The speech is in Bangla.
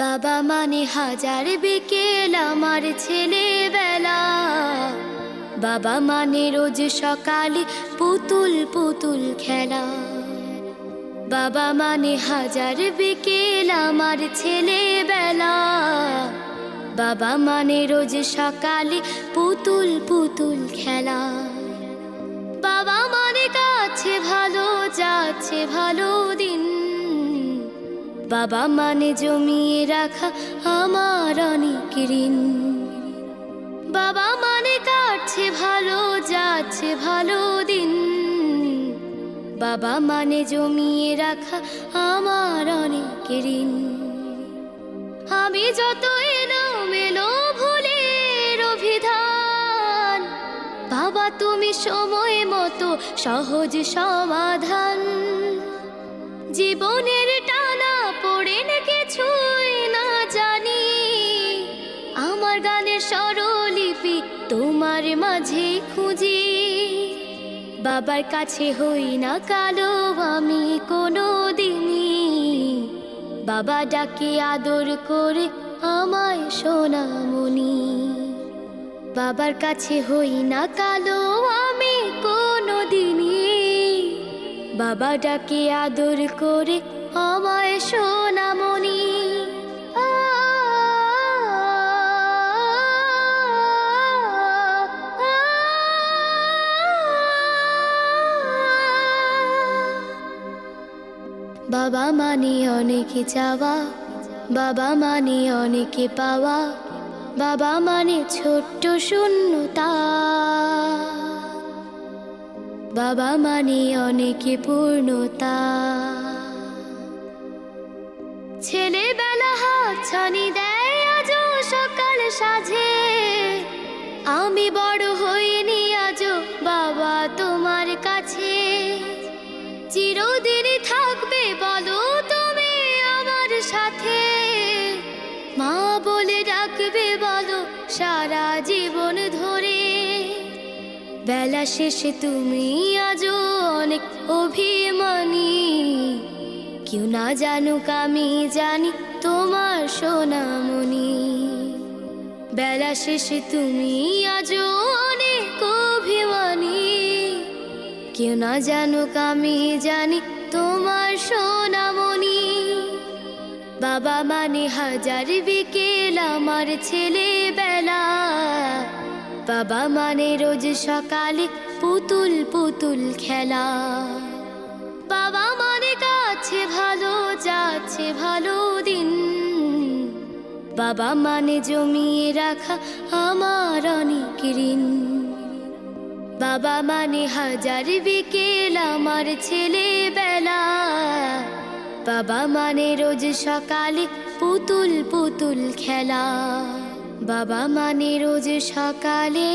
বাবা মানে হাজার বিকেল আমার ছেলেবেলা। বাবা মানে রোজ সকালে পুতুল পুতুল খেলা। বাবা মানে হাজার বিকেল আমার ছেলেবেলা। বাবা মানে রোজ সকালে পুতুল পুতুল খেলা। বাবা মানে কাছে ভালো যাচ্ছে ভালো দিন। বাবা মানে জমিয়ে রাখা আমার অনেক ঋণ। বাবা মানে কাটছে ভালো যাচ্ছে ভালো দিন। বাবা মানে জমিয়ে রাখা আমার অনেক ঋণ। আমি যত এলোমেলো ভুলের অভিধান, বাবা তুমি সময় মতো সহজ সমাধান। জীবনের টানা পড়ে কিছুই না জানি, আমার গানের স্বরলিপি তোমার মাঝে খুঁজি। বাবার কাছে হই না কালো আমি কোনো দিনই, বাবা ডাকে আদর করে আমায় সোনামণি। বাবার কাছে হই না কালো আমি কোনো দিনই, বাবা ডাকে আদর করে আমায় সোনামণি। বাবা মানে অনেক চাওয়া, বাবা মানে অনেক পাওয়া। বাবা মানে ছোট্ট শূন্যতা, বাবা মানে অনেক পূর্ণতা। ছেলেবেলা হাতছানি দেয় আজও সকাল সাজে। আমি বড় হইনি আজও বাবা তোমার কাছে। চিরদিনই থাকবে বলো তুমি আমার সাথে, মা বলে ডাকবে বলো সারা জীবন ধরে। বেলা শেষে তুমি আজও অনেক অভিমানী, কেউ না জানুক আমি জানি তোমার সোনামণি। বেলা শেষে তুমি আজও অনেক অভিমানী, কেউ না জানুক আমি জানি তোমার সোনামণি। বাবা মানে হাজার বিকেল আমার ছেলেবেলা। বাবা মানে রোজ সকালে পুতুল পুতুল খেলা। বাবা মানে কাছে ভালো যাচ্ছে ভালো দিন। বাবা মানে জমিয়ে রাখা আমার অনেক ঋণ। বাবা মানে হাজার বিকেল আমার ছেলেবেলা। বাবা মানে রোজ সকালে পুতুল পুতুল খেলা। বাবা মানে রোজ সকালে